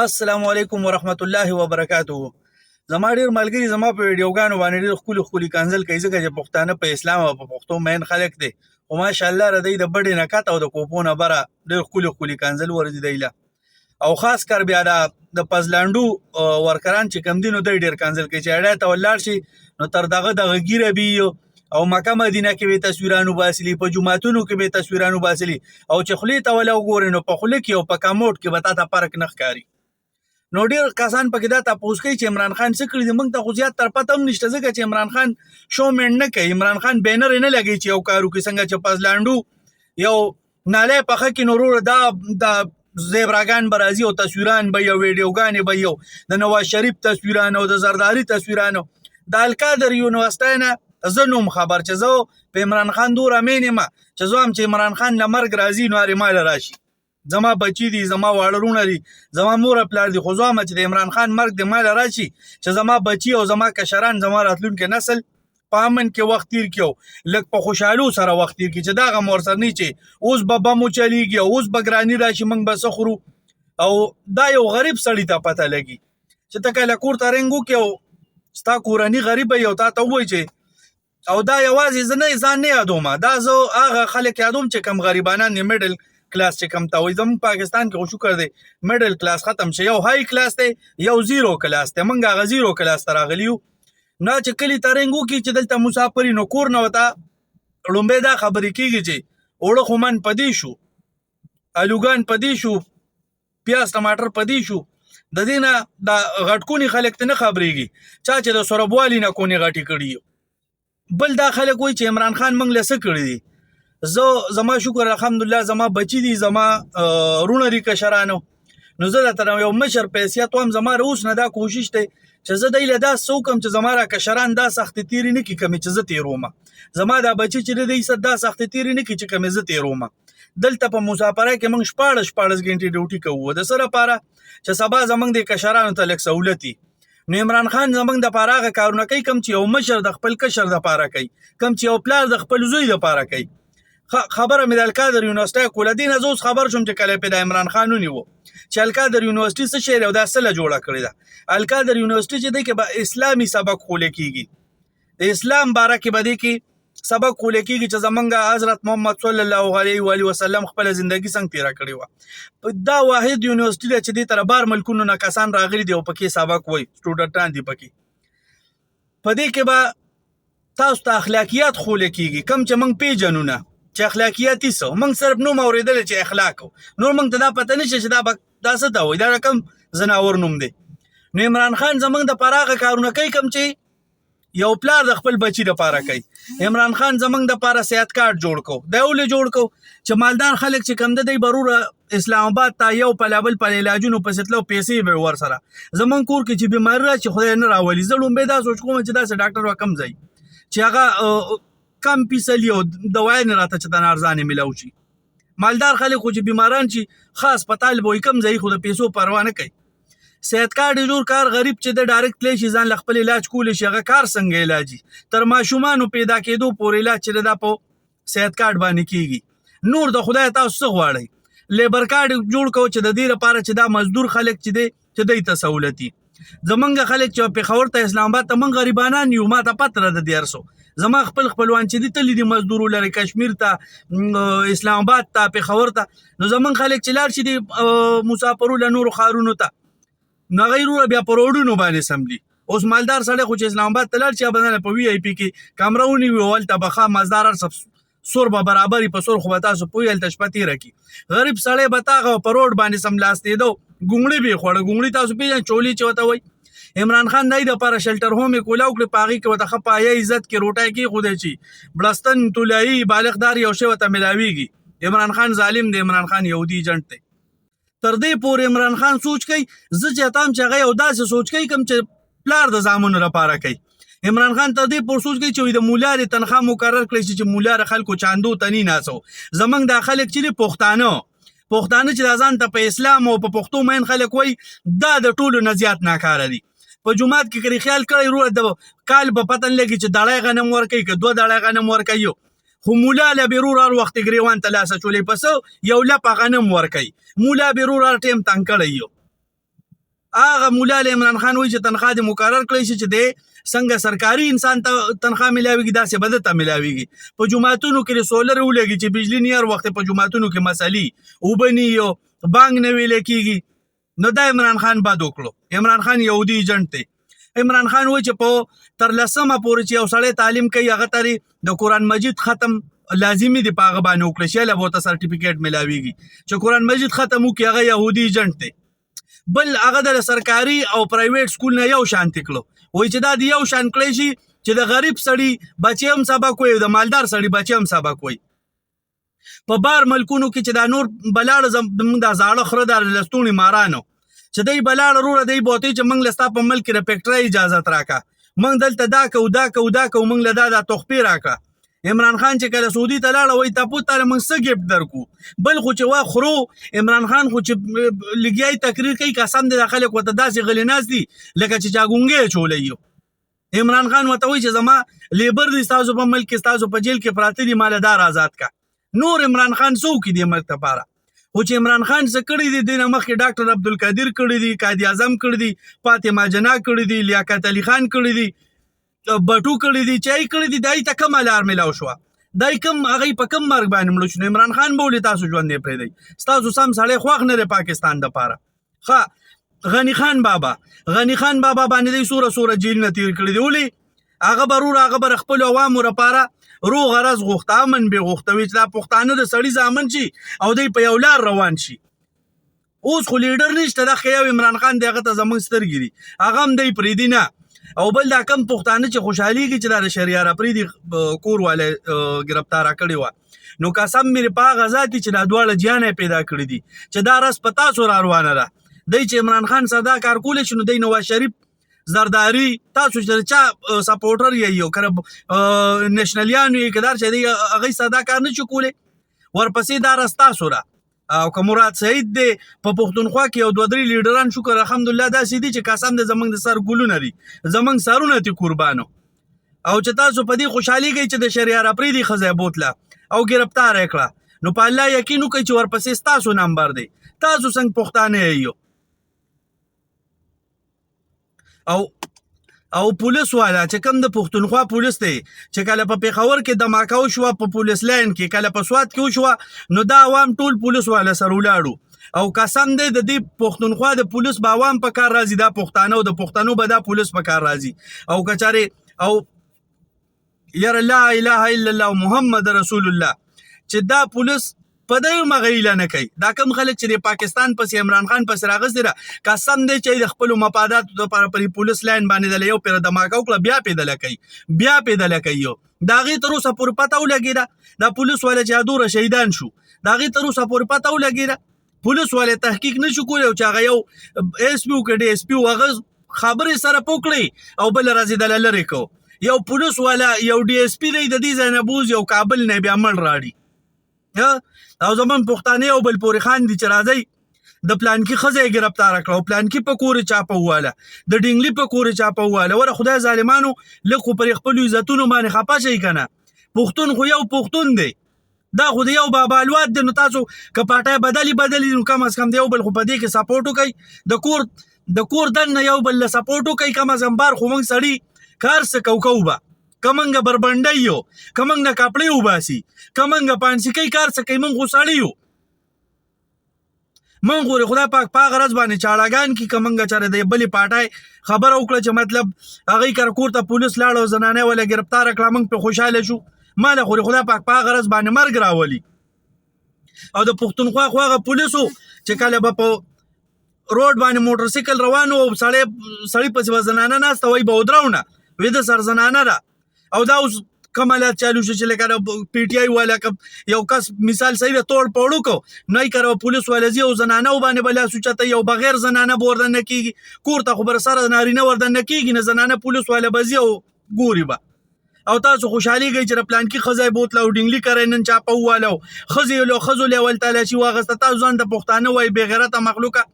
السلام علیکم ورحمت الله وبرکاتہ. زما ډیر ملګری زما په ویډیوګانو باندې ډیر ښکلي کنځل کوي ځکه چې پښتانه په اسلام او په پښتو مین خلک دي او ماشاءالله ردی د بډې نه کاته او د کوپونه بره ډیر ښکلي کنځل ورځي دیله او خاص کر بیا د پزلانډو ورکران چې کم دینو دی ډیر کنځل کوي چې اړه ته ولاړ شي نو تر دغه ګیره بي او مکه مدینه کې به تصویرانو باسلی په جمعتونو کې به تصویرانو باسلی او چې خلی ته ولا وګوري نو په خلی کې او په کموټ کې به تاسو فرق نه ښکاری. نو ډیر کسان پکې دا تاسو کوي چې عمران خان څه کړی دی موږ ته خو زیات تر پته هم نشته ځکه چې عمران خان شو مین نه کوي. عمران خان بینر نه لګي چې یو کارو کې څنګه چې پزلانډو یو ناله پخه کې نورو د زیبراګان برازي او تصویران به یو ویډیوګان به یو د نواز شریف تصویران او د زرداری تصویرانو د القادر یونیورسيټي نه زنوم خبر چې زه په عمران خان دور امینم چې زه هم چې عمران خان لمرګ راځي نو مال راشي زما بچی دي زما واړرونه دي زما مور پلار دي خو زما چې د عمران خان مرګ د مال راشي چې زما بچی او زما کشران زما راتلونکي نسل په امن کې وخت تیر کیو لکه په خوشحالو سره وخت تیر کی چې دا غم ورسره نه چې اوس به بمو چلیږي اوس به ګرانی راشي موږ به سخرو او دا یو غریب سړی ته پته لګي چې ته کله کور ته رنګو کې ستا کورنی غریب یو تا ته وای چې او دا یوازې زنه ځان نه یادوم دا زه هغه خلک یادوم چې کم غریبانان نه میډل کلاس چې کم تا وای زموږ پاکستان کې خو شکر دی میډل کلاس ختم شي یو های کلاس دی یو زیرو کلاس دی موږ هغه زیرو کلاس ته راغلیو نه چې کلی ته رنګو کې چې دلته مسافري نو کور نه وته لومبه دا خبرې کیږي چې اوړه خو من پدې شو الوګان پدې شو پیاز ټماټر پدې شو د دینه د غټکونی خلک ته نه خبرېږي چا چې د سوربوالي نه کونی غټي کړی بل دا خلک وای چې عمران خان موږ لسه کړی دی زما شکر الحمدلله زما بچی دي زما رونه ری کشرانو نو زه تر یو مشر پیسې ته هم زما اوس نه دا کوشش ته چې زه دایله دا سوکم چې زما را کشران دا سخت تیری نه کی کمی چې زه تیروم زما دا بچی چې دی صد دا سخت تیری نه کی چې کمی زه تیروم دلته په مسافره کې موږ شپاړس غنټې ډیوټي کوو د سره پاره چې سبا زمنګ د کشرانو ته لک سہولتي نو عمران خان زمنګ د پاراغه کارونه کوي کم چې یو مشر د خپل کشر د پاره کوي کم چې یو پلار د خپل زوی د پاره کوي خبره مې د القادر یونیورسيټي کوله دین ازوس خبر شوم چې کله په عمران خان ونیو چې القادر یونیورسيټي څه شی او دا سله جوړه کړی دا القادر یونیورسيټي چې د کې اسلامي سبق خول کیږي د اسلام باره کې بده کې سبق خول کیږي چې زمونږ حضرت محمد صلی الله علیه و علیه وسلم خپل ژوندۍ څنګه تیر کړی و دا واحد یونیورسيټي چې د تر بار ملکونو نه کسان راغلي دی او پکې سبق وای سټوډنټان دی پکې پدې کې با تاسو ته اخلاقیات خول کیږي کم چې موږ پیژنو چې اخلاقیاتي سو موږ صرف نو موریدل چې اخلاق نور موږ ته دا پته نشي چې دا څه ته وای دا رقم زناور نوم دی نو عمران خان زمونږ د پاراغه کارونه کوي کم چې یو پلار د خپل بچی د پاره کوي عمران خان زمونږ د پاره صحت کارت جوړ کو دا ولې جوړ کو چې مالدار خلک چې کم د دی ضروره اسلام آباد ته یو پلابل پر علاجونو پسې تلو پیسې به ور سره زمون کور کې چې بیمار را چې خدای نه راولي زلون به دا سوچ کوم چې دا ډاکټر وکم ځای چې هغه کم پیسلی او دوايي نه راته چې د ارزانه ملاو شي مالدار خلک خو چې بیماران چې خاص پتال به کم ځای خو د پیسو پروا نه کوي صحت کارت جوړ کار غریب چې د ډایرکټ لې شي ځان خپل علاج کول شي هغه کار څنګه علاجي تر ماشومان پیدا کېدو پورې علاج چې د په صحت کارت باندې کیږي نور د خدای تاسو غواړي لیبر کارت جوړ کو چې د دې لپاره چې دا مزدور خلک چې د تسهولتي زمونږ خلک چې په خور ته اسلام آباد ته من غریبانان یو ما ته پتر د دیرسو زما خپل خپلوان چې دي تل دي مزدور لري کشمیر ته اسلام آباد ته په خور ته نو زمون خلک چې لار شي دي مسافرو له نور خارونو ته نه غیرو بیا پروډونو باندې سملی اوس مالدار سړی خو چې اسلام آباد ته لار شي بدل په وی آی پی کې کمرونی ویول تبخه مزدار سب سور به برابرې په سور خو به تاسو پویل تشپتی رکی غریب سړی به تاغه پروډ باندې سملاستې دو ګونګړي به خوړه ګونګړي تاسو پیژن چولی چوته وای عمران خان دای د پر شلټر هوم کولاو کړ پاغي کې وته خپایا عزت کې روټای کې خوده چی بلستان تولای بالغدار یو شی وته ملاویږي عمران خان ظالم دی عمران خان یهودي ایجنټ دی تر دې پور عمران خان سوچ کوي زه چاتام چې غي او داسې سوچ کوي کم چې پلار د زامن لپاره کوي عمران خان تر دې پور سوچ کوي چې د مولار تنخواه مقرر کړي چې مولار خلکو چاندو تنی ناسو زمنګ د خلک چې پښتانه چې ځان ته په اسلام او په پښتو مین خلک وای دا د ټولو نه زیات ناکاره دي په جمعات کې کړي خیال کړی روه د کال په پتن لګي چې دړای غنم ورکي که دوه دړای غنم ورکي خو مولا له بیرور هر وخت ګریوان تلاسه چولې پسو یو لپ غنم ورکي مولا بیرور هر ټیم تنګ کړی هغه مولا عمران خان وایي چې تنخواه دې مقرر کړی شي چې دی څنګه سرکاري انسان ته تنخواه ملاویږي داسې به ده ته ملاویږي. په جوماتونو کې د سولر ولګي چې بجلي نه هر وخت په جوماتونو کې مسلې اوبه نه یو بانک نه ویلی کېږي. نو دا عمران خان بد وکړو. عمران خان یهودي ایجنټ دی. عمران خان وایي چې په 13 پورې چې یو سړی تعلیم کوي هغه ته د قرآن مجید ختم لازمي دی په هغه باندې وکړي شي له به ورته سرټیفیکیټ ملاویږي چې قرآن مجید ختم وکړي هغه یهودي ایجنټ دی. بل هغه د سرکاري او پرایویټ سکول نه یو شانتي کړو. وایي چې دا د یو شان کړی شي چې د غریب سړي بچی هم سبق وایي د مالدار سړي بچی هم سبق وایي. په بار ملکونو کې چې دا نور بلاړه زموږ دا زاړه خره د لستوڼي مارانو چې دی بلاړه وروره دی بوتې چې موږ له ستا په ملک کې د فیکټرۍ اجازت راکړه موږ دلته دا کوو موږ له دا تحفې راکړه. عمران خان چې کله سعودي ته لاړه وایي تاسو ته موږ څه ګفټ درکو بل خو چې وا خرو عمران خان خو چې لګیای تقریر کوي قسم دې د خلک ورته داسې غلي ناست دي لکه چې چاګونګې چولی یو. عمران خان ورته وایي چې زما لیبر دي ستاسو په ملک کې ستاسو په جیل کې پراته دي مالدار آزاد کا. نور عمران خان څوک دي ملک لپاره خو چې عمران خان څه کړي دي دینه مخکې ډاکټر عبدالقادر کړي دي قائد اعظم کړي دي فاطمه جناح کړي دي لیاقت علي خان کړي دي بټو کړي دي چای کړي دي دای ته کوم لار ملاو شو دای کوم هغه په کوم مرګ باندې مړ شو. عمران خان بولی تاسو ژوند نه پرې دی تاسو سم سړی خوښ نه لري پاکستان د پاره. ښه غنی خان بابا باندې دی سوره جیل نه تیر کړی دی ولي هغه برور هغه بر خپل عوامو لپاره روغ غرض غوښته امن به غوښته چې دا پښتانه د سړی ځامن شي او دی په یو لار روان شي. اوس خو لیډر نشته د خیاو عمران خان دغه ته زمونږ سترګې دي هغه هم دی پریدي نه او بل دا کم پښتانه چې خوشحاليږي چې د شریعه پریدي کور والے گرفتار کړي و نو قسم مې په غزاتي چې دا دواړه جانې پیدا کړې دي چې دا رس پتا سور روانه ده دی چې عمران خان صدا کار کول شنو دی نواز شریف زرداری تاسو چې چا سپورټر یو کړه نېشنلیان یې کدار چې دی هغه صدا کار نه چکولې ورپسې دا راستا سوره او که مراد سعید دی په پښتونخوا کې یو 2-3 لیډران شکر الحمدلله داسې دي چې قسم د زمنګ د سر ګلونه دي زمنګ سرونه دي قربانو او چې تاسو په دې خوشحالي کوي چې د شریعه پریدي خزه بوتله او گرفتار کړه نو په الله یقین کوي چې ورپسې تاسو نمبر دی تاسو څنګه پښتانه یو او پولیس والا چې کوم د پښتونخوا پولیس دی چې کله په پیښور کې دماکاو شو په پولیس لاین کې کله په سواد کې شو نو دا عوام ټول پولیس والا سره ولاړو او قسم دی د دې پښتونخوا د پولیس با عوام په کار راځي دا پښتانه او د پښتنو به دا پولیس په کار راځي او کچاره او یاره لا اله الا الله محمد رسول الله چې دا پولیس په دې مغیله نه کوي دا کم خلک چې د پاکستان پس عمران خان پس راغستي را قسم دی چې د خپل مفادات لپاره پر پولیس لاین باندې د یو پر دماکاو کړ بیا پیدل کوي دا غي تر اوسه پور پتاو لګی دا پولیس والا چې ادور شهیدان شو دا غي تر اوسه پور پتاو لګی پولیس والا تحقیق نشو کولای او چې هغه یو اس پی او کې ډي اس پی هغه خبره سره پوکړي او بل راځي د لری کو یو پولیس والا یو ډي اس پی دی د دې زنبوز یو کابل نه بیا مړ راړي او زمون پښتانه او بل پوري خان دي چې راځي د پلان کې خزه گرفتار کړو پلان کې پکورې چاپه واله د ډینګلی پکورې چاپه واله ور خدای ظالمانو لکه پر خپل عزتونو باندې خپه شي کنه پښتون خو یو پښتون دی دا خو یو بابا الواد د نو تاسو کپاټه بدلی نو کم از کم دی یو بل خو په دې کې سپورټ کوي د کور دن یو بل سپورټ کوي کم از کم بار خو موږ سړی کار څه کوبا کمنګ بربندایو کمنګ نه کپړې وباسي کمنګ پانسی کوي کار څه کوي مونږ غوساړیو مونږ خدای پاک په غرض باندې چاړهګان کی کمنګ چاره دی بلی پټای خبر او کړه چې مطلب هغه کار کوړه پولیس لاړو زنانه ولا گرفتار کړه مونږ په خوشاله شو مال خدای پاک په غرض باندې مرګ راولي او د پښتونخوا خوغه پولیسو چې کله په روډ باندې موټر سایکل روانو او سړی په زنانه ناست وای به ودراونه وې د سر زنانه را او دا اوس کمالات چالو شو چې لکه پی ټی آی والا یو کس مثال صحیح توړ پوړو کو نه کرو پولیس والا زی او زنانه باندې بلا سوچته یو بغیر زنانه بوردن کیږي کوړه خبر سره نارینه وردن کیږي نه زنانه پولیس والا بزی او ګوري با او تاسو خوشحالي گئی چې پلان کې خزای بوتله او ډینګلی کرینن چا پوالو خزو له ول تعالی چې واغسته تاسو ځان د پښتانه وای بے غیرته مخلوقه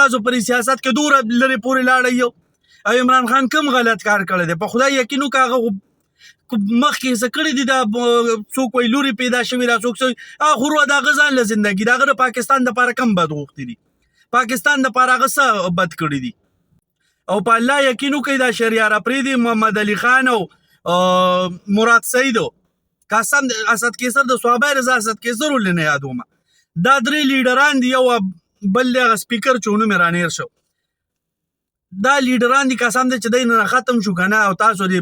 تاسو پر سیاست کې دور لري پوری لاړیو او عمران خان کوم غلط کار کړی دی په خدای یقینو کاغه مخکې سکړی دی دا څوک وی لوري پیدا شوی را څوک اخرو دا غزان له ژوندۍ دا غره پاکستان د لپاره کم بد غوښتي دي پاکستان د پاره هغه څه بد کړي دي او په الله یقین وکړئ دا شهریار افریدي محمد علي خان او مراد سعید قاسم اسد کیسر د صحابه رضا اسد کیسر ولنه یادوم دا درې لیډران دي یو بل دغه سپیکر چونو مې رانیر شو دا لیډران دي قسم دې چې دای نه ختم شو کنه او تاسو د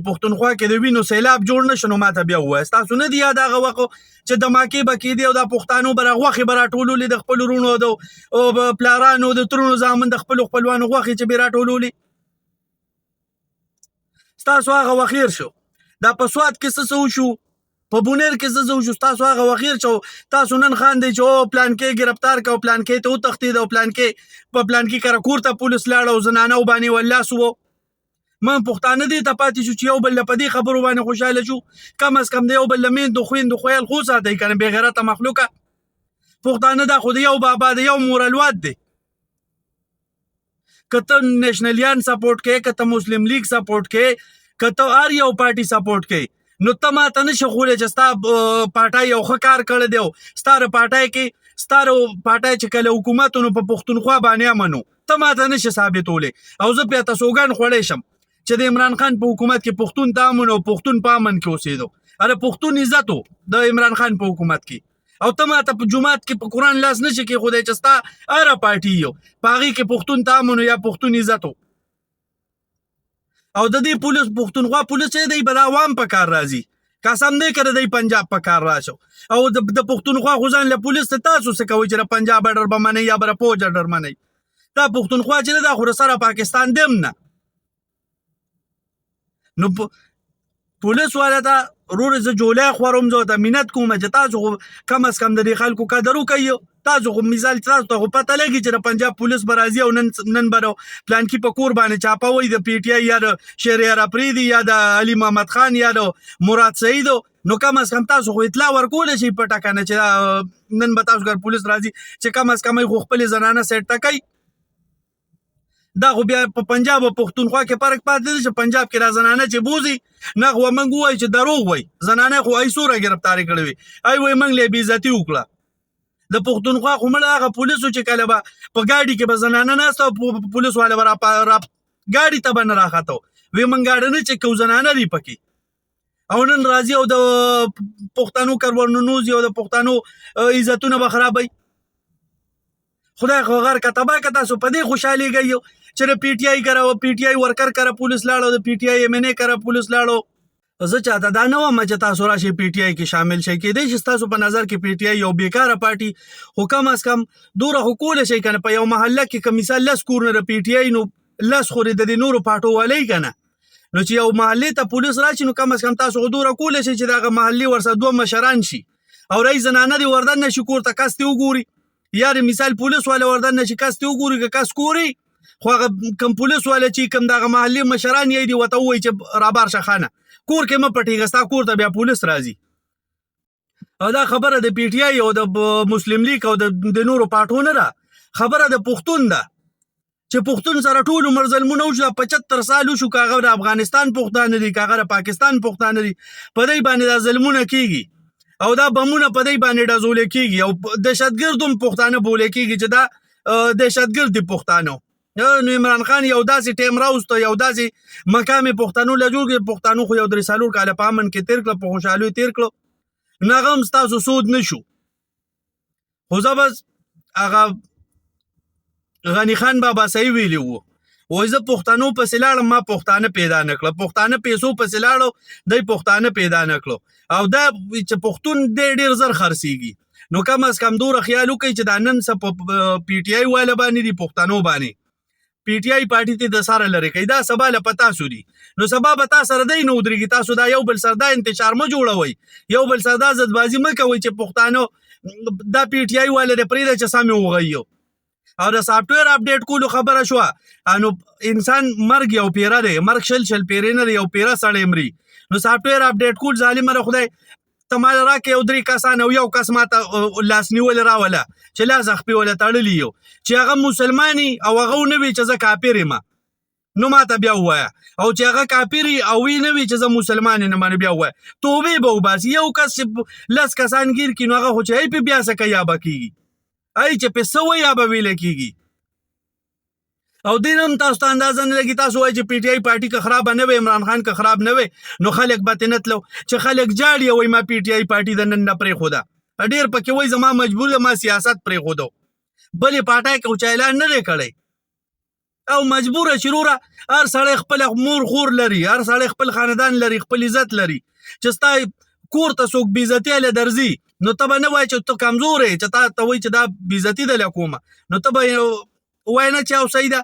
پښتونخوا کې د وینو سیلاب جوړ نشو نو ماته بیا وایي تاسو نه دی یاد هغه وخت چې د ماکې بکې دی او د پښتانو بر غوخي بر ټولولې د خپل رونو او پلارانو د ترونو زامن د خپلوانو غوخي چې بر ټولولې تاسو هغه وخیر شو دا په سواد کې څه شو په بونیر کې څه شو تاسو هغه وخیر شو تاسو نن خان دی چې پلان کې گرفتار کا پلان کې ته تختید او پلان کې کار کورته پولیس لاړ او زنانه وبانی ولا سو من پښتانه دي ته پاتې شو چې یو بل په دې خبرو باندې خوشاله شو کم از کم دی یو بل مين د خويند خویل خو ساتي کنه به غیرته مخلوقه پښتانه دا خو یو بابا دی یو مورالواد دی کته نېشنلیان سپورټ کې کته مسلم لیگ سپورټ کې کته ار یو پارټي سپورټ کې نو ته ماته نشه خولې چې ستا پارټای یو ښه کار کړی دی ستاره پارټای چې کله حکومتونو په پښتونخوا باندې امنو ته ماته نشه ثابتولی او زه بیا ته سوګند خوړی شم چې د عمران خان په حکومت کې پښتون ته امن او پښتون په امن کې اوسېدو اره پښتون عزت د عمران خان په حکومت کې او ته ماته په جومات کې په قرآن لاس نشي کېښودی چې ستا هره پارټي یو په هغې کې پښتون ته امن یا پښتون عزت او د دې پولیس پښتونخوا پولیس چې دی به د عوام په کار راځي قسم دی که دی پنجاب په کار راشو او د پښتونخوا خو ځان له پولیس ته تاسو څه کوئ چې د پنجاب اډر به منئ یا به د فوج اډر منئ دا پښتونخوا چې دی دا خو سره پاکستان دیم نه نو پولیس والا ته رور زه جولی خورم زه ته منت کوم چې تاسو خو کم از کم د دې خلکو قدر وکئ تاسو خو مثال تاسو ته خو پته لګي چې د پنجاب پولیس به راځي او نن به پلان کې په کور باندې چاپوي د پی ټي آی یا د شهریار افریدي یا د علي محمد خان یا د مراد سعید نو کم از کم تاسو خو اطلاع ورکولی شئ په ټاکنه چې نن به تاسو ګر پولیس راځي چې کم از کم خو خپلې زنانه سیټ ته کوي دا خو بیا په پنجاب او پښتونخوا کې فرق پاتې دی چې پنجاب کې را زنانه چې بوزي نه خو موږ وایو چې دروغ وایي زنانه خو ایسوره ګرفتارې کړې وي ای وایي موږ له بېعزتي وکړه د پښتونخوا خو مړه هغه پولیسو چې کله به په ګاډي کې به زنانه ناسته او پولیس والا به ګاډي ته به نه راخته وایي موږ ګاډي نه چې کوم زنانه دي پکې او نن راځي او د پښتنو کرورنونوزي او د پښتنو عزتونه به خرابوي خدای خو غر کتبه که تاسو په دې خوشحالېږئ چې د پی ټي آی کره پی ټي آی ورکر کره پولیس لاړو د پی ټي آی ایم ان اے کره پولیس لاړو زه چاته دا نه وم چې تاسو راشئ پی ټي آی کې شامل شئ کېدای شي ستاسو په نظر کې پی ټي آی یو بیکاره پارټي خو کم از کم دوره خو کولی شئ که نه په یو محله کې که مثال 10 کورونه د پی ټي آی نو 10 خورې د دې نورو پارټو والی که نه نو چې یو محلې ته پولیس راشي نو کم از کم تاسو خو دوره کولی شئ چې د هغه محلې ورسره 2 مشران شي او رئیس زنانه دې وردن نه شي کور ته کس دې وګوري یا د مثال پولیس والا وردن نه شي کس دې وګوري که کس ګوري خو هغه کم پولیس والا چې کم دغه محلې مشران یې دي ورته ووایي چې رابار شه خانه کور کې مه پټېږه ستا کور ته بیا پولیس راځي او دا خبره د پی ټي آی او د مسلم لیگ او د نورو پارټو نه ده خبره د پښتون ده چې پښتون سره ټول عمر ظلمونه وشو 75 سال وشو که هغه د افغانستان پښتانه دي که هغه د پاکستان پښتانه دي په دې باندې دا ظلمونه کېږي او دا بمونه په دې باندې ډزول کېږي او دهشتګرد هم پښتانه بولی کېږي چې دا دهشتګرد دي پښتانه نو عمران خان یو داسې ټیم راوسته یو داسې مقام پښتنو له جوړ کړي پښتنو خو یو 3 کاله په امن کې تیر کړه په خوشحالۍ تیر کړه نو هغه هم ستاسو سود نه شو خو زه بس هغه غني خان بابا صحیح ویلي وو وایي زه پښتنو پسې لاړم ما پښتانه پیدا نه کړه پښتانه پیسو پسې لاړو دی پښتانه پیدا نه کړو او دا چې پښتون ډېر زر خرڅېږي نو کم از کم دوره خیال وکړئ چې دا نن څه په پی ټي آی والا باندې دي پښتنو باندې پی ټي آی پارټي ته د ساره لري کوي دا سبا له پتا سو دي نو سبا به تا سره دی نو درېږي تاسو دا یو بل سره دا انتشار مه جوړوئ یو بل سره دا زدبازي مه کوئ چې پښتانه دا پی ټي آی والا د پرېږده چې سمې وغږیو او د سافټویر اپډیټ کولو خبره شوه نو انسان مرګ یو پیره دی مرګ شل پیرې نه دی یو پیره سړی مري نو سافټویر اپډیټ کول ظالمه د خدای ته مال راکړې یو 3 کسان او یو کس ماته لاس نیولې راوله چې لاس خپې وله تړلي یو چې هغه مسلماني او هغه نه وي چې زه کافر یم نو ماته بیا ووایه او چې هغه کافر او وی نه وي چې زه مسلمان یم بیا ووایه توبې به وباسي یو کس چې 10 کسان ګیر کړي نو هغه خو چې بیا څه کوي یا به کېږي ای چې په څه وایي به ویلی کېږي. او دین هم تاسو ته اندازه نه لګي، تاسو وایي چې پی ټی آی پارټي که خرابه نه وي، عمران خان که خراب نه وي، نو خلک به ترې نه تلو. چې خلک جاړي وایي ما پی ټی آی پارټي د نن نه پرېښوده، ډېر پکې وایي زما مجبور ده ما سیاست پرېښودو، بلې پارټۍ کې خو چا اعلان نه دی کړی. او مجبوره چې وروره هر سړی خپله مور خور لري، هر سړی خپل خاندان لري، خپل عزت لري. چې ستا کور ته څوک بېعزتي هله درځي نو ته به نه وایې چې ته کمزور یې، چې تا ته وایي چې دا بېعزتي ده له کومه، نو ته به وایې نه چې او صحیح ده.